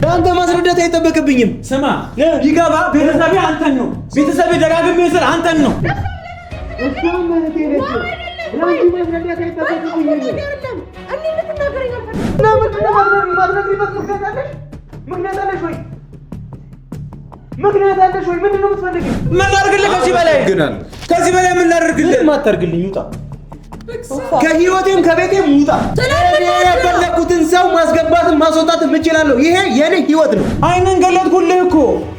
ለአንተ ማስረዳት አይጠበቅብኝም። ስማ ይገባ ቤተሰቤ አንተን ነው። ቤተሰቤ ደጋግሜ ስል አንተን ነው። እሷም እህቴ ነች። ለአንቺ ማስረዳት አይጠበቅብኝም። ምክንያት አለሽ ወይ? ምንድን ነው የምትፈልጊው? ምን ላድርግልህ? ከዚህ በላይ ምን ላድርግልህ? ማታርግልኝ ውጣ። ከህይወቴም ከቤቴም ውጣ። የፈለኩትን ሰው ማስገባትም ማስወጣትም እችላለሁ። ይሄ የኔ ህይወት ነው። አይንን ገለጥኩልህ እኮ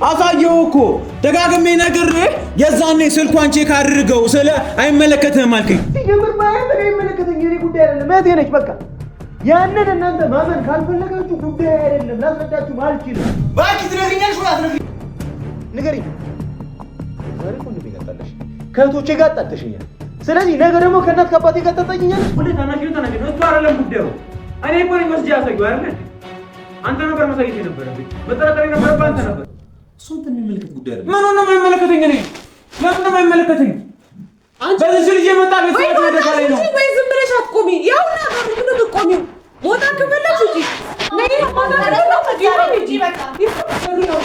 አሳየው እኮ ደጋግሜ ነግሬህ የዛኔ ስልኳን ቼክ አድርገው ስለ አይመለከትህም አልከኝ። ሲጀምር ማለት አይመለከተኝ የኔ ጉዳይ አይደለም። እህቴ ነች በቃ። ያንን እናንተ ማመን ካልፈለጋችሁ ጉዳይ አይደለም። ላስረዳችሁ አልችልም። ባኪ ትነግሪኛለሽ ወይ አትነግሪኝ? ንገሪኝ። ዛሬ እኮ እንደሚቀጣለሽ ከእህቶቼ ጋር አጣጥሽኛል። ስለዚህ ነገ ደግሞ ከእናት ከአባቴ ጋር ታጣኛለሽ። ሁሌ ታናሽ ተናገር ነው። እሱ አይደለም ጉዳዩ። እኔ እኮ ነኝ ወስጄ ያሳየው አይደል? አንተ ነበር ማሳየት የነበረብኝ። መጠራጠር የነበረብህ አንተ ነበር። እሱ አንተን የሚመለከት ጉዳይ አይደለም። ምን ነው የማይመለከተኝ? እኔ ለምን ነው የማይመለከተኝ? በዚህ ልጅ የመጣ ቤተሰብ ተደጋጋሪ ነው ወይ? ዝም ብለሽ አትቆሚ። ያው እና ምን ነው የምትቆሚው? ሞታ ከፈለግሽ እንጂ ነይ ሞታ ከፈለግሽ እንጂ በቃ ይፈቀዱ ነው።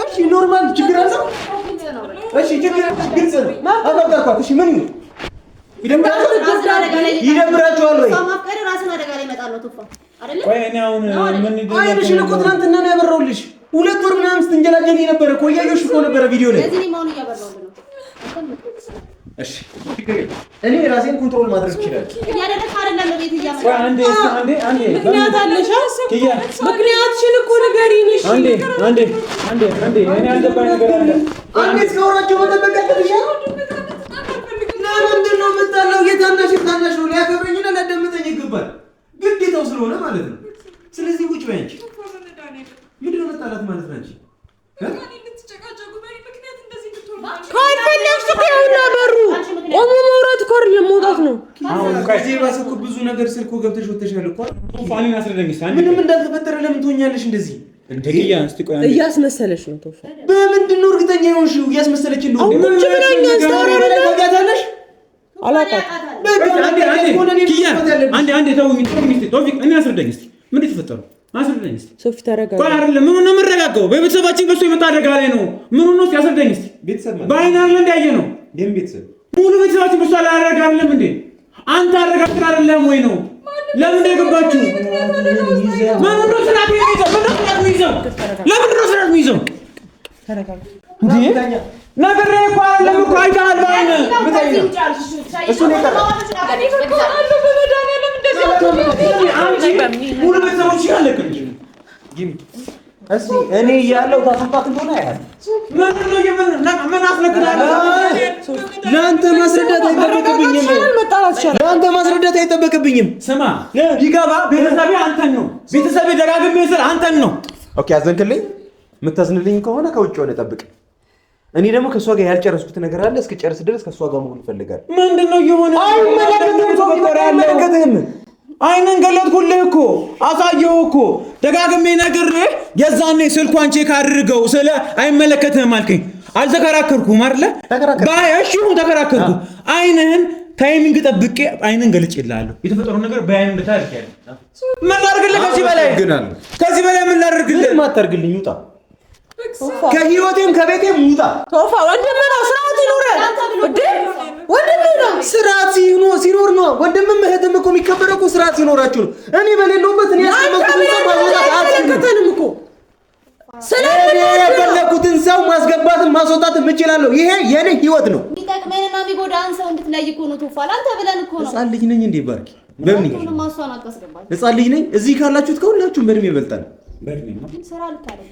እሺ ኖርማል ችግር አለው። እሺ ችግር ግልጽ ነው። አታውቃት። እሺ ምን ይሁን? ይደብራችኋል ወይ? ማፍቀር ራስን አደጋ ላይ ይመጣል። ቶፋ አይደለ ወይ? እኔ አሁን ምን ይደረግ? አይንሽን እኮ ትናንትና ነው ያበራሁልሽ። 2 ወር ምናምን ስትንጀላጀል ነበር እኮ እያየሁሽ እኮ ነበረ ቪዲዮ ላይ። ለዚህ ነው እያበራሁልህ ነው። እሺ እኔ ራሴን ኮንትሮል ማድረግ ይችላል። እያደረግህ አይደለም ቤት እያመጣህ አንዴ ምክንያት አለሽ? ምክንያትሽን እኮ ንገሪኝ። እሺ አንዴ እኔ ያልገባኝ ነገር አለ። አንዴ እስካወራቸው መጠበቅ አለብሻል። ለምንድን ነው የምጣለው? የታናሽ ታናሽ ነው። ሊያከብረኝና ሊያዳምጠኝ ይገባል። ግዴታው ስለሆነ ማለት ነው። ስለዚህ ውጭ በይ አንቺ። ምንድን ነው መጣላት ማለት ነው? አንቺ ካልፈለግሽ እኮ ያውና በሩ ቆሞ መውራት እኮ አይደለም መውጣት ነው። አሁን ከዚህ ባሰ እኮ ብዙ ነገር ስልኮ ገብተሽ ወጥተሻል እኮ። ፋኒን አስረዳኝ እስኪ። ምንም እንዳልተፈጠረ ለምን ትሆኛለሽ እንደዚህ? እንዴ እያስመሰለሽ ነው ቶፋ። በምንድን ነው እርግጠኛ የሆንሽው? እያስመሰለች እንደሆነ ቁጭ ብለኛ ስታወራ ታውቂያታለሽ? አላውቃትም። አንዴ ተውኝ ቶፊቅ፣ እኔ አስረዳኝ እስኪ ምንድን የተፈጠረው? አስረዳኝ እስኪ ሶፊ ተረጋጋ። ቆይ አይደለም ምን ነው የምረጋጋው? በቤተሰባችን በሱ የመጣ አደጋ ላይ ነው። ምን ነው እስኪ አስረዳኝ እስኪ። ቤተሰብ ማለት በአይን አይደል እንዳየ ነው። ደም ቤተሰብ ሙሉ ቤተሰባችን በሱ ላይ አደጋ አይደለም እንዴ? አንተ አረጋግጥ አይደለም ወይ ነው? ለምን እንደገባችሁ? ምን ነው ስራት ይይዘው? ለምን ነው ስራት ይይዘው? ተረጋጋ እንዴ ነገር እኮ አይደለም እኮ አይተሃል በአይን እሱ ነው የቀረው። ሙሉ ቤተሰቦች ያለቅልሽ እስቲ እኔ እያለሁ ታስባት እንደሆነ ያያል። ምን አስነክራለሁ? ለአንተ ማስረዳት አይጠበቅብኝም። ለአንተ ማስረዳት አይጠበቅብኝም። ስማ ይገባ ቤተሰቤ አንተን ነው። ቤተሰቤ ደጋግሜ ስል አንተን ነው። ኦኬ አዘንክልኝ። የምታዝንልኝ ከሆነ ከውጭ ሆነ ጠብቅ። እኔ ደግሞ ከእሷ ጋር ያልጨረስኩት ነገር አለ። እስክጨርስ ድረስ ከእሷ ጋር መሆን እፈልጋለሁ። ምንድነው እየሆነ? አይመለከትህም። አይንን ገለጥኩልህ እኮ አሳየው እኮ ደጋግሜ ነግሬህ የዛኔ ስልኳን ቼክ አድርገው ስለ አይመለከትህም አልከኝ። አልተከራከርኩም አይደለ? ባያሽ ተከራከርኩ። አይንህን ታይሚንግ ጠብቄ አይንን ገልጬልሃለሁ። የተፈጠረውን ነገር በአይን እንድታርክ ያለ ምን ላድርግልህ? ከዚህ በላይ ምን ላድርግልህ? ማታርግልኝ ውጣ። ከህይወቴም ከቤቴም ውጣ። ቶፋ ወንድምህ ነው። ስርዓት ይኑረህ እንዴ! ወንድምህ ነው። ስርዓት ሲኖር ነው። ወንድምም እህትም እኮ የሚከበረው እኮ ስርዓት ሲኖራችሁ ነው። እኔ በሌለውበት እኔ ያስቀመጥኩትን እኮ የፈለኩትን ሰው ማስገባትም ማስወጣትም እችላለሁ። ይሄ የኔ ህይወት ነው። የሚጠቅመንና የሚጎዳን ሰው እንድትለይ እኮ ነው ቶፋ። አንተ ብለን እኮ ነው። ህፃን ልጅ ነኝ እንዴ? ባርኪ በምን ይሄ ማሷን አታስገባኝ። ህፃን ልጅ ነኝ። እዚህ ካላችሁት ከሁላችሁም በእድሜ ይበልጣል። በእድሜ ነው። ስራ ልታደርግ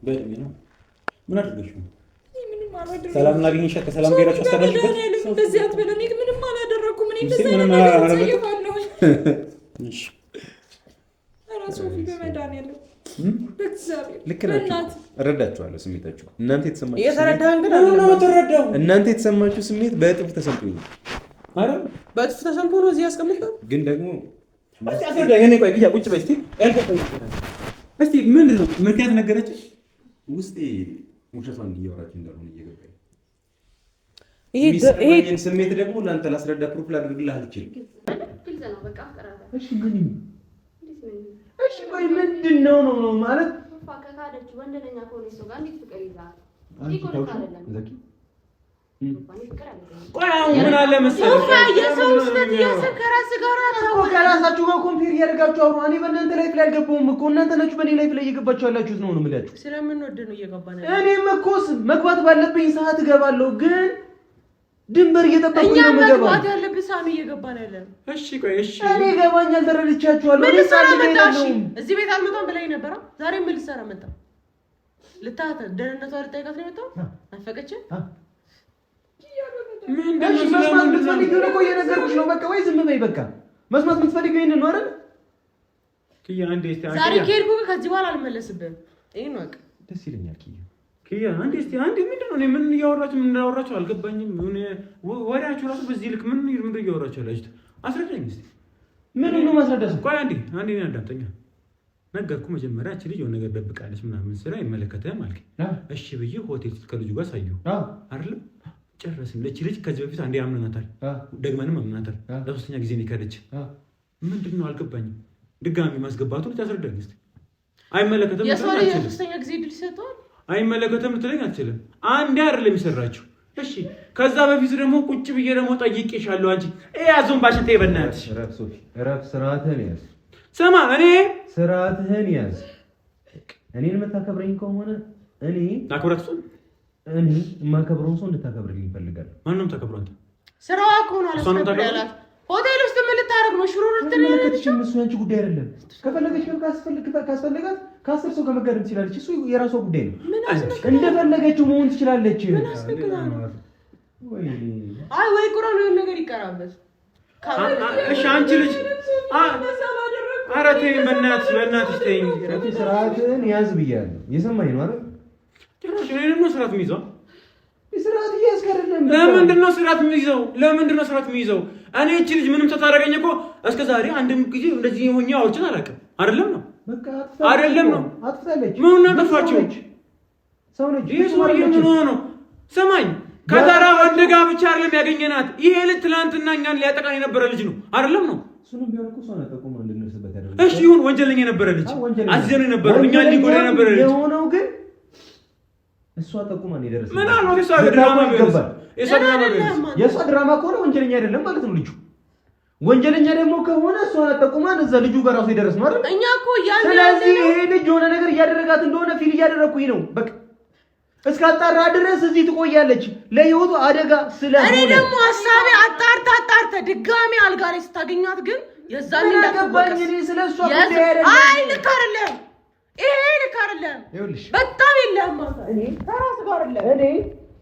በእድሜ ነው። ምን አድርገሽ ነው? ሰላም ላገኝሽ ከሰላም ጋር አስተዳደርኩት። እንደዚህ አትበለኝ። ምንም አላደረኩም። እኔ እንደዚህ ምንም አላደረኩም። እሺ ራሱ በመድኃኒዓለም ልክ ናችሁ። እረዳችኋለሁ ስሜታችሁ። እናንተ የተሰማችሁ እየተረዳኸን ግን ነው የምትረዳው። እናንተ የተሰማችሁ ስሜት በእጥፍ ተሰምቶኝ አረ በእጥፍ ተሰምቶ ነው እዚህ ያስቀምጣል። ግን ደግሞ አስረዳኝ። እኔ ቆይ ብቻ ቁጭ በይ እስቲ። እስቲ ምንድን ነው ምክንያት ነገረችሽ? ውስጤ ውሸቷን እያወራች እንዳልሆነ እየገባኝ ይሄ ስሜት ደግሞ ለአንተ ላስረዳ ፕሩፍ ላድርግልህ አልችልም። ነው በቃ አቀራታ እሺ ምን እሺ ቆይ ምንድነው ነው ማለት ፈካካለች ወንደለኛ ከሆነ ሰው ጋር እንዴት ፍቅር ይዛል ይቆልቃል አይደለም ዘኪ ቆይ ምን አለ መሰለህ የሰው ስለት ያሰከራ ሲጋራ እኮ ከራሳችሁ ጋር ኮምፒር ያደርጋችሁ አውሩ እኔ በእናንተ ላይፍ ላይ አልገባሁም እኮ እናንተ ናችሁ በእኔ ላይፍ ላይ እየገባችሁ ያላችሁት ነው የምላችሁ ስለምንወድ ነው እየገባን እኔም እኮ መግባት ባለብኝ ሰዓት እገባለሁ ግን ድንበር እየጠበቁኝ ነው የምገባው መግባት ያለብህ ሳሚ እየገባን ያለን እሺ ቆይ እሺ እኔ ገባኛል ተረድቻችኋለሁ ምን ልሰራ መጣሽ እዚህ ቤት አልመጣም ብለኝ ነበር ዛሬ ምን ልሰራ መጣ ልታተ ደህንነቷ ልጠይቃት ነው የመጣው አፈቀች ምንድነው መስማት የምትፈልጊው ነው ቆይ የነገርኩሽ ነው በቃ ወይ ዝም በይ በቃ መስማት የምትፈልጊው ይሄንን ነው አይደል ኪያ አንዴ እስቲ ዛሬ ከሄድኩ ከዚህ በኋላ አልመለስብህም ይሄን ነው በቃ ደስ ይለኛል ኪያ አንዴ እስቲ አንዴ ምንድነው እኔ ምን እንዳወራችሁ አልገባኝም ምን ወሬያችሁ ራሱ በዚህ ልክ ምን እያወራችሁ አላችሁ አስረዳኝ እስቲ ምን ነው ማስረዳት ቆይ አንዴ አዳምጠኛ ነገርኩ መጀመሪያ እቺ ልጅ የሆነ ነገር ደብቃለች ምናምን ስራ ይመለከታል ማለት እሺ ብዬ ሆቴል ከልጁ ጋር ሳየው አይደል ጨረስን ለቺ ልጅ ከዚህ በፊት አንዴ አምነናታል ደግመንም አምነናታል ለሶስተኛ ጊዜ ነው ከደች ምንድነው አልገባኝም ድጋሚ ማስገባቱ ልታስረዳኝ እስቲ አይመለከተም የሰው ልጅ ለሶስተኛ ጊዜ ድል ይሰጣል አይመለከተም ልትለኝ አትችልም አንዴ አይደለም ይሰራችሁ እሺ ከዛ በፊት ደግሞ ቁጭ ብዬ ደግሞ ጠይቄሻለሁ አንቺ ያዞን ባሽንቴ በእናትሽ እረፍ ስርዓትህን ያዝ ስማ እኔ ስርዓትህን ያዝ እኔን የምታከብረኝ ከሆነ እኔ ታከብራችሁ እኔ የማከብረውን ሰው እንድታከብርልኝ ይፈልጋል ማንንም ታከብሩ አንተ ስራዋ ከሆነ አላስከብራላት ሆቴል ውስጥ ምን ልታረግ ነው ሽሩር ልትነለከትሽ እሱ ያንቺ ጉዳይ አይደለም ከፈለገች ካስፈልጋት ከአስር ሰው ከመጋደም ትችላለች እሱ የራሷ ጉዳይ ነው እንደፈለገችው መሆን ትችላለች ምን አስፈልግና ነው ወይ ቁራን ነው ነገር ይቀራበት እሺ አንቺ ልጅ ኧረ ተይኝ በእናትሽ ተይኝ ስርዓትህን ያዝ ብያለሁ የሰማኝ ነው አይደል ጭራሽ እኔንም ነው ስርዓት የሚይዘው ስርዓት እያስከረለም ለምንድን ነው ስርዓት የሚይዘው እኔ እቺ ልጅ ምንም ተታረገኝ እኮ እስከ ዛሬ አንድም ጊዜ እንደዚህ ሆኜ አውርቼን አላውቅም አይደለም ነው በቃ አይደለም ነው አጥፍታለች ምን እናጠፋችሁ ሰው ልጅ ምን ሆኖ ሰማኝ ከተራ ወንድ ጋር ብቻ አይደለም ያገኘናት ይሄ ልጅ ትናንትና እኛን ሊያጠቃን የነበረ ልጅ ነው አይደለም ነው እሱንም ቢሆን እኮ ሰው ነጠቁም እንድንርስበት ያደረገ እሺ ይሁን ወንጀለኛ የነበረ ልጅ አዘነ የነበረ እኛን ሊጎዳ የነበረ ልጅ የሆነው ግን እሷ ጠቁማ ነው የደረሰው ምን አለው እሷ ድራማ ይገባል የእሷ ድራማ ከሆነ ወንጀለኛ አይደለም ማለት ነው ልጁ ወንጀለኛ ደግሞ ከሆነ እሷ ጠቁማን እዛ ልጁ ጋር ራሱ ይደርስ ነው አይደል እኛ እኮ ያን ስለዚህ ይሄ ልጅ የሆነ ነገር እያደረጋት እንደሆነ ፊል እያደረኩኝ ነው በቃ እስካጣራ ድረስ እዚህ ትቆያለች ለህይወቱ አደጋ ስለሆነ እኔ ደግሞ ሐሳቤ አጣርታ ድጋሚ አልጋ ላይ ስታገኛት ግን የዛን እንዳትባኝ እኔ ስለሷ ጉዳይ አይደለም አይ ልክ አይደለም ይሄ ልክ አይደለም ይኸውልሽ በጣም የለም ማለት እኔ ከራስ ጋር አይደለም እኔ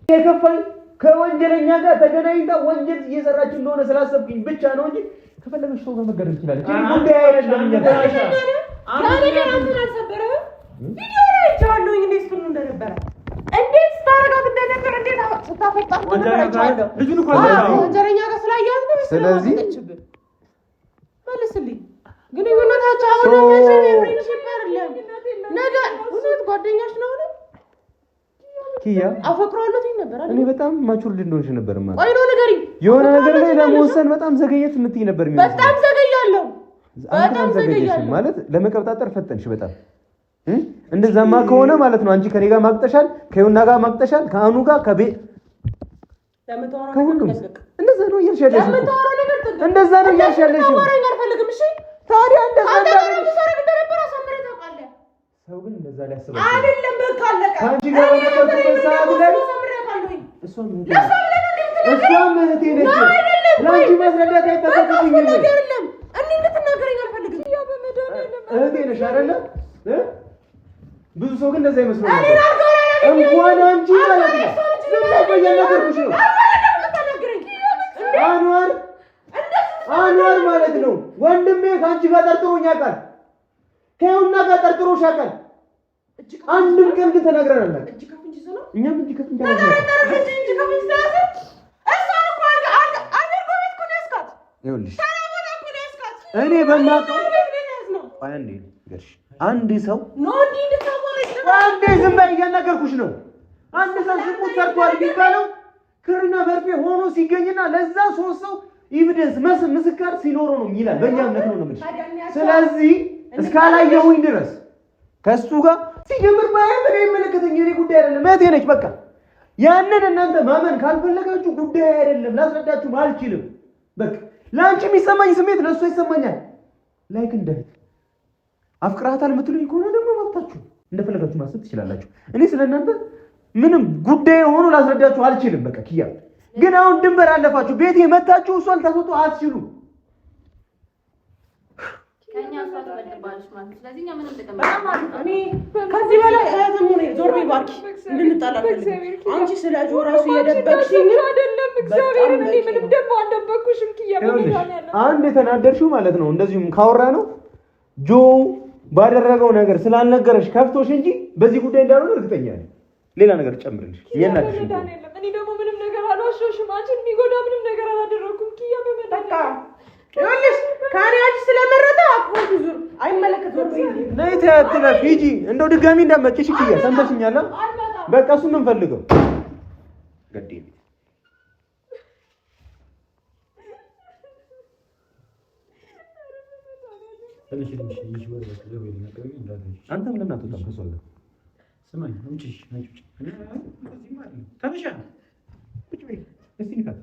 የከፋኝ ከወንጀለኛ ጋር ተገናኝታ ወንጀል እየሰራች እንደሆነ ስላሰብኩኝ ብቻ ነው እንጂ ከፈለገች ሰው ጋር መገደል ትችላለች እኔ ጉዳይ አይደለም ያኔ ገና ተሰበረ ቪዲዮ ላይ ቻለው እንግዲህ ስኩል እንደነበረ እንዴት ታረጋት እንደነበር እንዴት ስታፈጣት እንደነበረ ልጁን እኮ ወንጀለኛ ጋር ስላያት ነው ስለዚህ መልስልኝ ግን ይወናታቸው አሁን ነው ፍሬንድሺፕ አይደለም ነገ ሁለት ጓደኛሽ ነው አይደል ኪያ አፈቅራለሁ ነበር አይደል እኔ በጣም ማቹር ልንዶንሽ ነበር ማለት ቆይ ነው ንገሪኝ የሆነ ነገር ላይ ለመወሰን በጣም ዘገየት የምትይ ነበር የሚመስለው በጣም ዘገያለሁ በጣም ዘገያለሁ ማለት ለመቀበጣጠር ፈጠንሽ በጣም እንደዛማ ከሆነ ማለት ነው አንቺ ከኔ ጋር ማቅጠሻል ከዩና ጋር ማቅጠሻል ከአኑ ጋር ከሁሉም እንደዛ ነው እያልሻለሽ እንደዛ ነው እያልሻለሽ ታዲያ እንደዛ ሰው ግን እንደዛ ሊያስብ አይደለም በቃ አለቀ አንቺ ጋር በነበርኩበት ሰዓት ላይ እሷም እህቴ ነች ለአንቺ ማስረዳት አይጠበቅብኝም አይደለም እኔ እንድትናገረኝ አልፈልግም እህቴ ነሽ አይደለ ብዙ ሰው ግን እንደዛ ይመስላል እንኳን አንቺ ማለት ነው በየነገርኩሽ ነው አንዋር ማለት ነው ወንድሜ ከአንቺ ጋር ጠርጥሮኝ ያውቃል ከዩና ጋር ጠርጥሮሽ ያውቃል አንድም ቀን ግን ተናግረን አናውቅም እኛም እንጂ ከፍንጅ ይኸውልሽ እኔ በማውቀው አንድ ሰው አንዴ ዝም በይ እያናገርኩሽ ነው አንድ ሰው ዝሙት ሰርቷል የሚባለው ክርና በርፌ ሆኖ ሲገኝና ለዛ ሶስት ሰው ኤቪደንስ ምስክር ሲኖረው ነው ይላል። በእኛ እምነት ነው ማለት። ስለዚህ እስካላየሁኝ ድረስ ከሱ ጋር ሲጀምር ባይሆን የማይመለከተኝ የኔ ጉዳይ አይደለም። እህቴ ነች በቃ። ያንን እናንተ ማመን ካልፈለጋችሁ ጉዳይ አይደለም። ላስረዳችሁ አልችልም። በቃ ላንቺ የሚሰማኝ ስሜት ለሱ ይሰማኛል። ላይክ እንደ አፍቅራታል የምትሉኝ ከሆነ ደግሞ መብታችሁ እንደፈለጋችሁ ማሰብ ትችላላችሁ። እኔ ስለእናንተ ምንም ጉዳይ ሆኖ ላስረዳችሁ አልችልም። በቃ ኪያ ግን አሁን ድንበር አለፋችሁ። ቤቴ መታችሁ እሷን ታስወጡ አትችሉም። ከኛ አፋት ወደባልሽ ማለት ስለዚህ እኛ ምንም ተቀመጥ እኔ ከዚህ በላይ አያተሙ ነው ዞር በይ ባርኪ እንድንጣላ አንቺ ስለ ጆራሱ የደበቅሽኝ አይደለም። እግዚአብሔር እኔ ምንም ደም አልደበቅኩሽም። ኪያ አንድ የተናደርሽው ማለት ነው እንደዚሁም ካወራ ነው ጆ ባደረገው ነገር ስላልነገረሽ ከፍቶሽ እንጂ በዚህ ጉዳይ እንዳልሆነ እርግጠኛ ነኝ። ሌላ ነገር ጨምርልሽ የናትሽ እኔ ደግሞ ምንም ነገር አልዋሸሁሽም። አንቺን የሚጎዳ ምንም ነገር አላደረኩም። ኪያ በመጣ ይኸውልሽ ካኔ አንቺ ስለመረጠ አጥፎት ዙር አይመለከትም። ነይ ተያትለ ሂጂ እንደው ድጋሚ እንዳትመጪሽ ኪያ ሰምተሽኛል። በቃ እሱ ምን ፈልገው ገዴ አንተ ምን እናትወጣ ከሷለ ስማኝ እንቺሽ ነጭ ተነሻ ቁጭ በይ እስቲ ንካት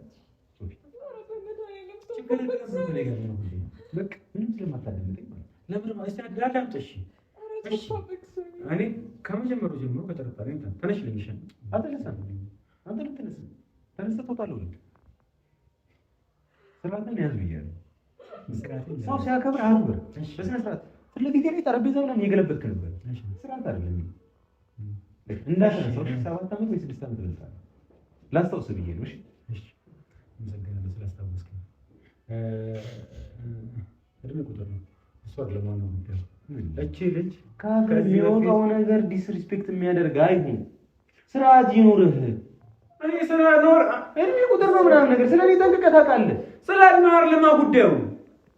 በቃ ምንም ስለማታደምጠኝ ማለት ለምን ማለት አዳምጠሽ እሺ እኔ ከመጀመሩ ጀምሮ ከተረጣኝ ተነሽ ልኝሽ አትነሳም አንተ ተነስተህ ትወጣለህ ስራትን ያዝ ብያለሁ ሰው ሲያከብር አክብር በስነ ስርዓት ስለዚህ ላይ ጠረጴዛው ላይ የገለበጥክ ነበር ስርዓት አይደለም እንዳትረሳው 7 ዓመት ወይ 6 ዓመት ልንሳ ላስታውስ ብዬ ነው እሺ መሰገናለሁ ስላስታወስከኝ እድሜ ቁጥር ነው እሷ ለማን ነው እቺ ልጅ ከዚህ የሚወጣው ነገር ዲስሪስፔክት የሚያደርግ አይሁን ስርዓት ይኑርህ እኔ ስራ ኖር እድሜ ቁጥር ነው ምናምን ነገር ስለኔ ጠንቅቀህ ታውቃለህ ስለ እድሜ አይደለም ጉዳዩ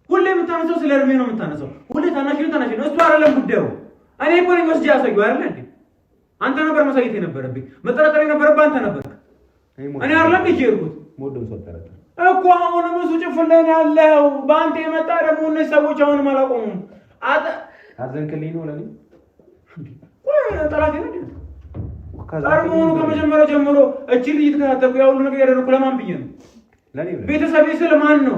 ሁሌ የምታነሳው ስለ እድሜ ነው የምታነሳው ሁሌ ታናሽ ነው እሱ አይደለም ጉዳዩ እኔ እኮ ነኝ ወስጄ ያሳየው አይደል እንዴ አንተ ነበር ማሳየት የነበረብኝ መጠራጠር የነበረብህ አንተ ነበር እኔ አይደለም ይሄርኩት ሞደም ሰው ተረጠ እኮ አሁንም እሱ ጭፍን ላይ ነው ያለው በአንተ የመጣ ደግሞ እነዚህ ሰዎች አሁንም አላቆሙም አዘንክልኝ ነው ለኔ ወይ ጠላቴ ነው አርሞኑ ከመጀመሪያው ጀምሮ እቺ ልጅ ተከታተልኩ ያው ሁሉ ነገር ያደረኩ ለማን ብዬ ነው ለኔ ቤተሰቤ ስለማን ነው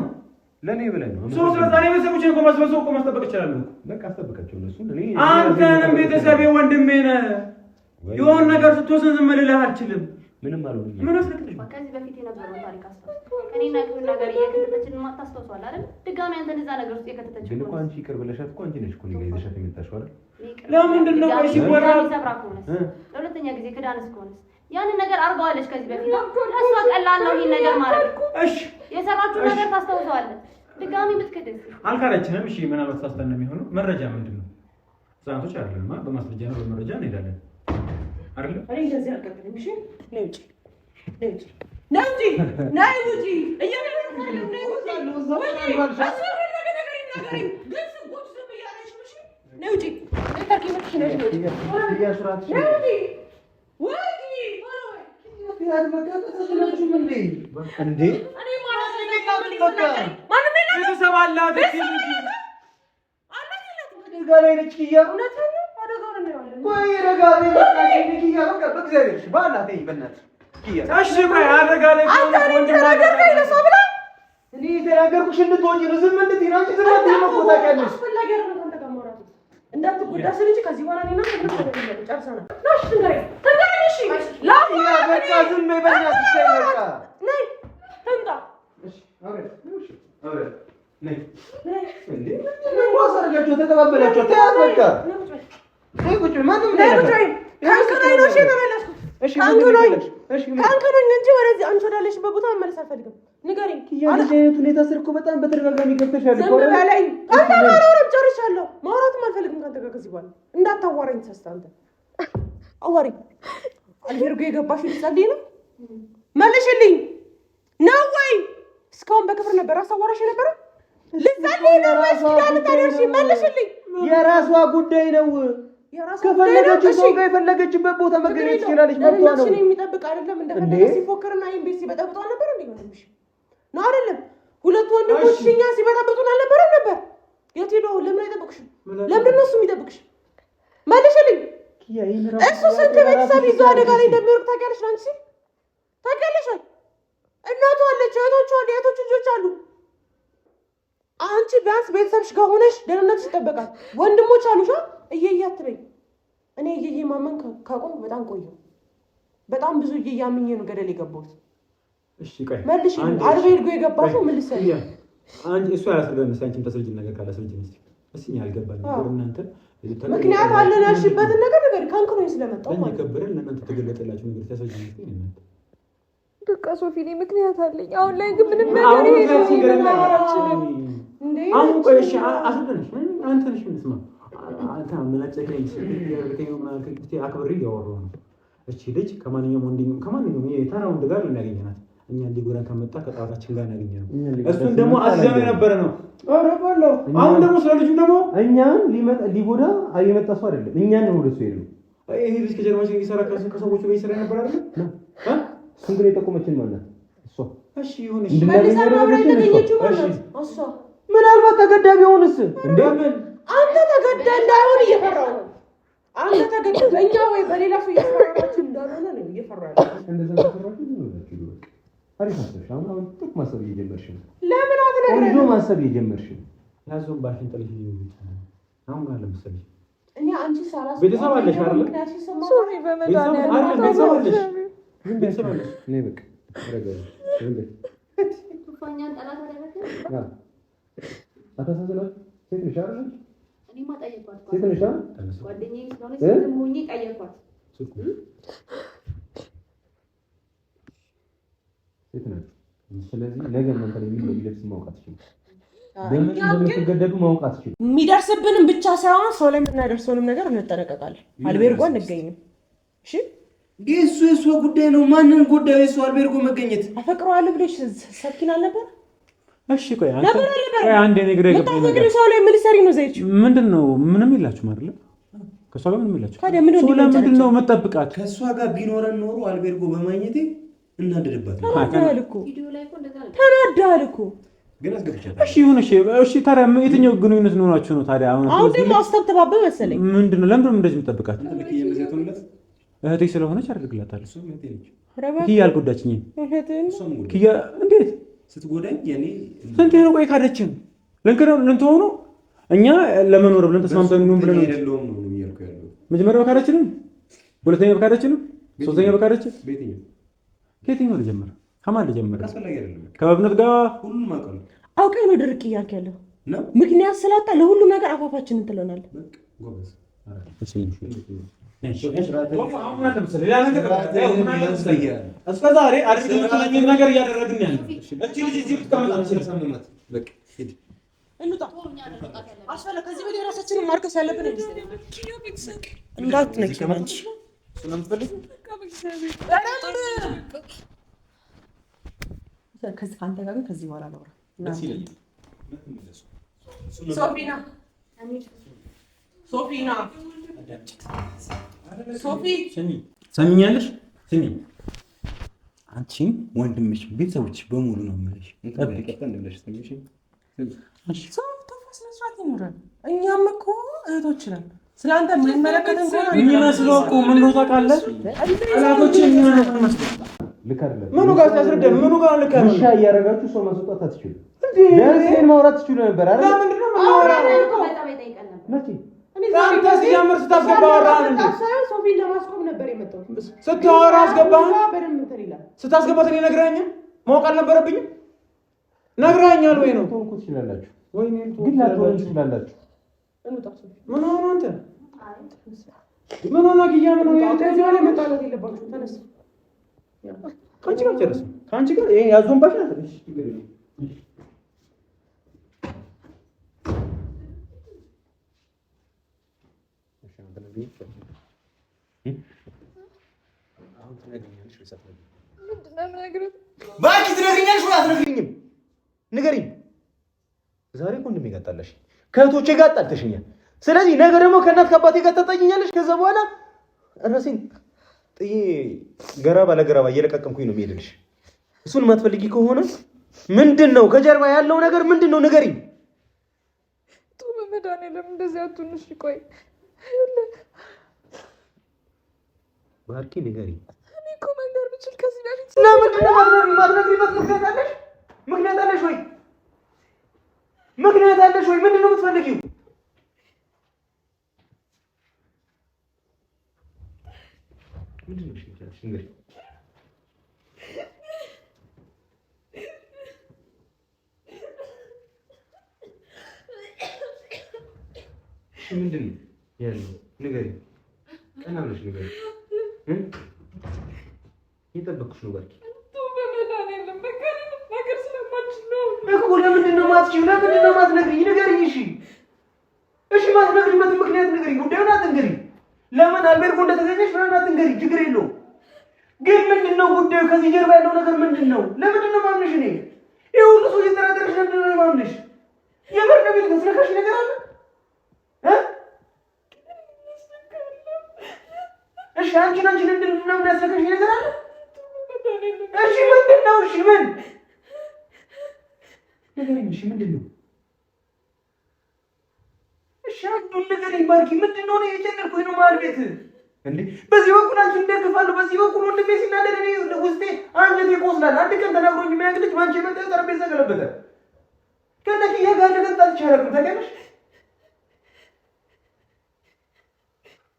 ለኔ ብለህ ነው ሰው ስለዛሬ ቤተሰቦችን እኮ ማስበሰው እኮ ማስጠበቅ ይችላል በቃ አስጠብቃቸው እነሱ እኔ አንተንም ቤተሰቤ ወንድሜ ነህ የሆነ ነገር ስትወስን ዝም ልልህ አልችልም ምንም አልሆነም ምን አስለቅልኝ ከዚህ በፊት የነበረው ታሪክ አስተውል ከኔና ከሁሉ ነገር እየከተተችን ማታስተውሷል አይደል ድጋሚ አንተ እንደዛ ነገር ውስጥ የከተተች ግን እኮ አንቺ ይቅር ብለሻት እኮ አንቺ ነሽ እኮ ነው ይዘሻት የመጣሽው አይደል ለምንድን ነው እሺ ወራ ይሰብራኩነስ ለሁለተኛ ጊዜ ክዳንስ ከሆነስ ያንን ነገር አርጋዋለች ከዚህ በፊት እሷ ቀላል ነው ይሄን ነገር ማለት እሺ የሰራችሁ ነገር ታስተውሷለህ ድጋሚ ብትከደስ አልካለችንም እሺ ምን አልባት ታስተን ነው የሚሆነው መረጃ ምንድነው ዛንቶች አይደለም በማስረጃ ነው በመረጃ እንሄዳለን አይደል እኔ እንደዚህ አልቀጥልም እሺ ነይ ውጪ ነይ ውጪ እየመረጥኩ ነይ ውጪ ነይ ውጪ ታርኪ መጥሽ ነይ ውጪ ያስራት እንዴ እኔ ማለት ነው ማንም ቤተሰብ አላት አደጋ ላይ ነች ኪያ እውነት ነው አደጋ ነው ያለው ቆይ ረጋቢ መጣሽ ኪያ በቃ በእግዚአብሔር ባላቴ በእናትህ ኪያ እሺ ቆይ አደጋ ላይ ነገር ላይ ነው ብላ እኔ ተናገርኩሽ እንድትወጪ ነው ዝም እንድትይ ነው አንቺ ዝም አትይም እኮ ታውቂያለሽ አስፈላጊ አይደለም አንተ ጋር ማውራት እንዳትጎዳ ስለዚህ ከዚህ በኋላ እኔና ምንም ነገር የለም ጨርሰናል ናሽ ትንገሪ እሺ ያ በቃ ዝም በይ በእናትሽ ተይ በቃ ነይ ተምጣ እሺ አውሬ ነይ እንዴ ምን ዋሰርጋችሁ ተቀባበላችሁ ተያዝ በቃ ነይ ቁጭ ማንም ነይ ካንከራይ ነው እሺ ተመለስኩት እሺ ካንከራይ እንጂ ወደዚህ አንቺ ወዳለሽበት ቦታ መመለስ አልፈልግም ንገሪኝ ያለሽት ሁኔታ ስርኮ በጣም በተደጋጋሚ ከፍተሻል እኮ ዝም በለኝ አንተ ማውራት ጨርሻለሁ ማውራትም አልፈልግም ካንተ ጋር ከዚህ በኋላ እንዳታዋራኝ ተስታንተ አዋሪ አልሄርጎ የገባሽ ልጸልይ ነው መልሽልኝ ነው ወይ እስካሁን በክብር ነበር አሳዋራሽ ነበር ልጸልይ ነው ወይስ ኪዳን ታደርሺ መልሽልኝ የራሷ ጉዳይ ነው ከፈለገች ሰው ጋር የፈለገችበት ቦታ መገኘት ትችላለች መጥቷ ነው እኔ የሚጠብቅ አይደለም እንደፈለገ ሲፎክርና አይን ቤት ሲበጠብጣው ነበር እንዴ ነው አይደለም ሁለቱ ወንድሞች እኛ ሲበጣበጡን አልነበረም ነበር? የት ሄዶ ለምን አይጠብቅሽም? ለምን ነው እሱ የሚጠብቅሽ? መልሽልኝ። እሱ ስንት ቤተሰብ ይዞ አደጋ ላይ እንደሚወርቅ ታውቂያለሽ? አንቺ ታውቂያለሽ? እናቱ አለች፣ እህቶቹ አሉ፣ የእህቶቹ ልጆች አሉ። አንቺ ቢያንስ ቤተሰብሽ ጋር ሆነሽ ደህንነትሽ ይጠበቃል። ወንድሞች አሉሽ። እየየ አትበይ። እኔ እየየ ማመን ካቆም በጣም ቆየሁ። በጣም ብዙ እየየ አምኜ ነው ገደል የገባሁት። እሺ ቆይ መልሽ። አልቤርጎ የገባሽው ምን ልትሰሪ? አንቺ እሱ ያላስረዳን አንቺም ተሰጅን ነገር ካላስረጅን እስኪ ያልገባል ነገር እናንተ ምክንያት አለን ያልሽበትን ነገር ካንክኖኝ ስለመጣው ማለት ከበረን ለእናንተ ተገለጠላችሁ ነገር ተሰጅን እስኪ እናንተ በቃ ሶፊ እኔ ምክንያት አለኝ። አሁን ላይ ግን ምንም ነገር የለም። አሁን ቆይ እሺ አስረዳንሽ አንተ ነሽ የምትሰማው አንተ አመናጨከኝ ሲያርከኝ ማለት አክብሬ እያወራሁ ነው። እቺ ልጅ ከማንኛውም የተራ ወንድ ጋር እናገኘናት እኛ ሊጎዳን ከመጣ ከጣታችን ጋር እናገኘናት። እሱን ደግሞ አዘመ የነበረ ነው። ኧረ ባለው አሁን ደግሞ ስለ ልጁ ደግሞ እኛን ሊጎዳ የመጣ ሰው አይደለም። እኛን ነው ወደሱ ሄዱ። ይሄ ልጅ ከጀርባችን እየሰራ ከሰዎቹ ጋር ይሰራ ነበር አይደል? እሱን ግን የጠቆመችን ማለት እሷ። እሺ ይሁን። እሺ እሷ ምናልባት ተገዳ ቢሆንስ? እንደምን አንተ ተገዳ እንዳይሆን እየፈራሁ ነው። አንተ ተገዳ እኛ ወይ በሌላ ሰው እየፈራችሁ እንዳልሆነ ነው እየፈራሁ። እንደዛ ተፈራችሁ ነው ነው አሪፍ አሰብሽ። አሁን ጥቅ ማሰብ እየጀመርሽ ነው። ለምን አትነግረኝ? ቆንጆ ማሰብ እየጀመርሽ ነው። ያዞን ባሽን ጥልሽ ይሁን። አሁን ጋር ለምሳሌ እኛ አንቺ ሳላስ ቤተሰብ አለሽ አይደል? ሶፊ በመድኃኒዓለም ቤተሰብ አለሽ። ቤተሰብ አለሽ። እኔ በቃ ረጋኝ እንዴ ቱፋኛን ጠላት አደረገ። አታሳዝናት። ሴት ነሽ አይደል? እኔማ ጠየኳት። ሴት ነሽ አይደል? ጓደኛዬ ስለሆነች ሴት ሆኜ ቀየርኳት። ሴት ነሽ። ስለዚህ ነገ እናንተ ላይ የሚደርስ ማውቃት ይችላል። ለምን እንደምትገደዱ ማውቃት ይችላል። የሚደርስብንም ብቻ ሳይሆን ሰው ላይ የምናደርሰውንም ነገር እንጠነቀቃለን። አልቤርጎ አንገኝም። እሺ የእሱ ጉዳይ ነው። ማንን ጉዳይ የእሱ አልቤርጎ መገኘት አፈቅረዋለሁ ብለሽ ሰኪን አልነበር? እሺ ቆይ አንዴ ነገር ይገባል ነገር ሰው ላይ ምን ሰሪ ነው ዘይች ምንድነው? ምንም ይላችሁ አይደል? ከሷ ጋር ምንም ይላችሁ ታዲያ ምንድነው መጠብቃት? ከሷ ጋር ቢኖረን ኖሮ አልቤርጎ በማግኘቴ እናደድባት ነው። ተናዳል እኮ ግን አስገብቻለሁ። እሺ ይሁን። እሺ ታዲያ የትኛው ግንኙነት ኖራችሁ ነው ታዲያ? አሁን ደግሞ አስተብተባበ መሰለኝ። ምንድነው? ለምንድነው እንደዚህ የምጠብቃት? እህቴ ስለሆነች አድርግላታለሁ። ኪያ አልጎዳችኝም። ኪያ እንዴት ስትጎዳኝ ያኔ ስንት ነው ቆይ ካደችን ልንተው ነው እኛ ለመኖር ብለን ተስማምተን ነው ብለን አይደለም ነው የሚያልኩ ያለው። መጀመሪያ በካዳችንም፣ ሁለተኛ በካዳችንም፣ ሶስተኛ በካዳችን ቤትኛው ከየትኛው ልጀምር? ከማን ልጀምር? አስፈላጊ አይደለም። ከበብነት ጋር ሁሉንም አውቃለሁ። አውቀህ ነው ድርቅ እያልክ ያለው ምክንያት ስላጣ ለሁሉም ነገር አፋፋችን እንትለናል። በቃ ጎበዝ እስከዛሬ አድርገን ነገር እያደረግን ያለ እቺ ልጅ እዚህ ብትቀመጥ በቃ ሂድ እንውጣ። አስፈለ ከዚህ በላይ ራሳችንን ማርከስ ያለብን እንዳትነኪ አንቺ ስለምትፈልግ ከዚህ አንተ ጋር ግን ከዚህ በኋላ ነው ሶፊ ሰሚኛለሽ? ስሚ አንቺም ወንድምሽ ቤተሰቦች በሙሉ ነው የምልሽ። እኛም እኮ እህቶች ነን። ስለአንተ የማይመለከተን ከሆነ የሚመስለው እኮ ምን ነው ታውቃለህ? ጠላቶች የሚሆነው ልክ አይደለም። ምኑ ጋር ታስረዳን? ምኑ ጋር ልክ አይደለም? ውሻ እያደረጋችሁ ሰው ማስወጣት አትችሉም። ለምን ማውራት ትችሉ ነበር አይደል? ለምንድን ነው የምናወራው? መቼ አንተ ሲጀምር ስታስገባ አወራን እንዴ? ሶፊን ለማስቆም ነበር የመጣሁት። ስታወራ አስገባህ? በደንብ እንትን ይላል። ስታስገባት እኔ ነግረኸኛል? ማወቅ አልነበረብኝም? ነግረኸኛል ወይ ነው? ልትሆኑ ትችላላችሁ ወይ ግን ላትሆኑ ትችላላችሁ። ምን ሆነ አንተ? ምን ሆነ ግያ? ምን ሆነ? ከዚህ በላይ መጣላት የለባችሁም። ተነስ። ከአንቺ ጋር ጨረስን። ከአንቺ ጋር ይሄ ያዞን ባሽ ነው። እሺ ችግር የለም። ባኪ ትነግሪኛለሽ ወይ አትነግሪኝም? ንገሪኝ። ዛሬ እኮ እንደምን ይጋጣለሽ? ከእህቶቼ ጋር አጣልተሽኛል። ስለዚህ ነገ ደግሞ ከእናት ከአባቴ ጋር ታጣይኛለሽ። ከዛ በኋላ ራሴን ጥዬ ገራባ ለገራባ እየለቀቀምኩኝ ነው የምሄድልሽ። እሱን የማትፈልጊ ከሆነ ምንድነው ከጀርባ ያለው ነገር ምንድነው? ንገሪኝ። በመድኃኒዓለም እንደዚህ አትሁንሽ። ቆይ ባርኪ ንገሪኝ። እኔ እኮ መንገር ብችል ከዚህ በፊት ለምንድን ነው ማትነግሪበት? ምክንያት አለሽ ወይ? ምክንያት አለሽ ወይ? ምንድን ነው የምትፈልጊው? ምንድን ነው ሽንቻለሽ? ንገሪኝ። ምንድን ነው ያለው? ንገሪኝ። ቀና ብለሽ ንገሪኝ። እየጠበኩሽ ነው ባርኪ። እኮ ለምንድን ነው የማትችይው? ለምንድን ነው የማትነግሪኝ? ንገሪኝ። እሺ የማትነግሪበት ምክንያት ንገሪኝ። ጉዳዩን አትንገሪኝ። ለምን አልቤርጎ እንደተገኘሽ ምናምን አትንገሪኝ። ችግር የለውም ግን ምንድን ነው ጉዳዩ? ከዚህ ጀርባ ያለው ነገር ምንድን ነው? ለምንድን ነው የማምንሽ? እኔ ይሄ ሁሉ ሰው እየተናገረሽ ለምንድን ነው የማምንሽ? የምር ነው ቢል ተስነካሽ ነገር አለ? እሺ አንቺን ምንድን ነው የሚያስነካሽ ነገር አለ? እሺ ምንድን ነው? እሺ ምን ንገሪኝ። እሺ ምንድን ነው? እሺ አንዱን ንገሪኝ ባርኪ። ምንድን ነው? እኔ የጨነቅኩኝ ነው መሀል ቤት እንዴ። በዚህ በኩል አንቺ እንደግፋለሁ፣ በዚህ በኩል ወንድሜ ሲናደድ እኔ ውስጤ አንጀቴ ይቆስላል። አንድ ቀን ተናግሮኝ የሚያውቅ ልጅ ባንቺ የመጣ ጠረጴዛ ገለበጠ። ከነኪያ ጋር ነገር ታልቻለኩም ታውቂያለሽ።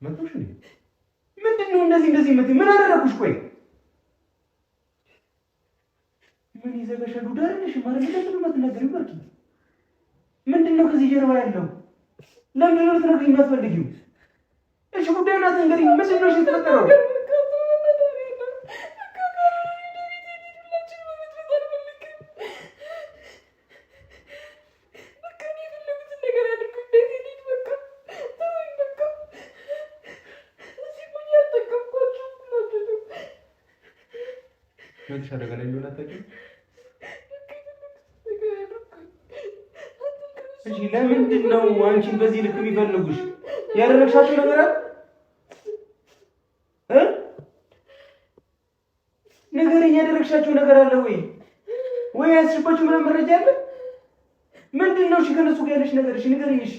መጥቶሽ እንዴ? ምንድን ነው እንደዚህ ምን አደረኩሽ? ቆይ ምን ይዘበሻል? ዳርነሽ ማለት ነው የምትነግሪው ባርኪ። ምንድን ነው ከዚህ ጀርባ ያለው? ለምንድን ነው ልትነግሪኝ የማትፈልጊው? እሺ ጉዳዩን አትንገሪኝ። ምንድን ነው የተፈጠረው? አደጋ ላይ እንደሆነ አታውቂም? እሺ ለምንድን ነው አንቺን በዚህ ልክ የሚፈልጉሽ? ያደረግሻቸው ነገር አለ? ንገሪኝ። ያደረግሻቸው ነገር አለ ወይ ያስሽባቸው ምንም መረጃ አለ? ምንድን ነው? እሺ ከነሱ ጋር ያለሽ ነገር እሺ ንገሪኝ። እሺ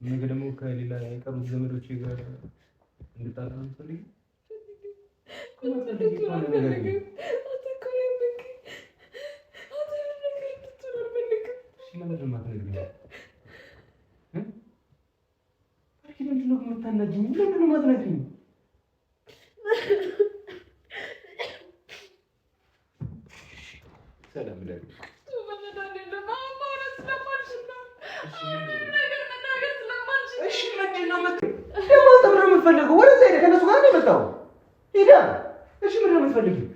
ነገ ደግሞ ከሌላ የቀሩት ዘመዶች ጋር እንድጣላ ነው የምትፈልጊው? ሰላም ላይ እሺ ምንድን ነው የምትፈልገው? ወደዛ ሄደህ ከእነሱ ጋር ነው የመጣው? ሂዳ። እሺ ምንድን ነው የምትፈልጊው?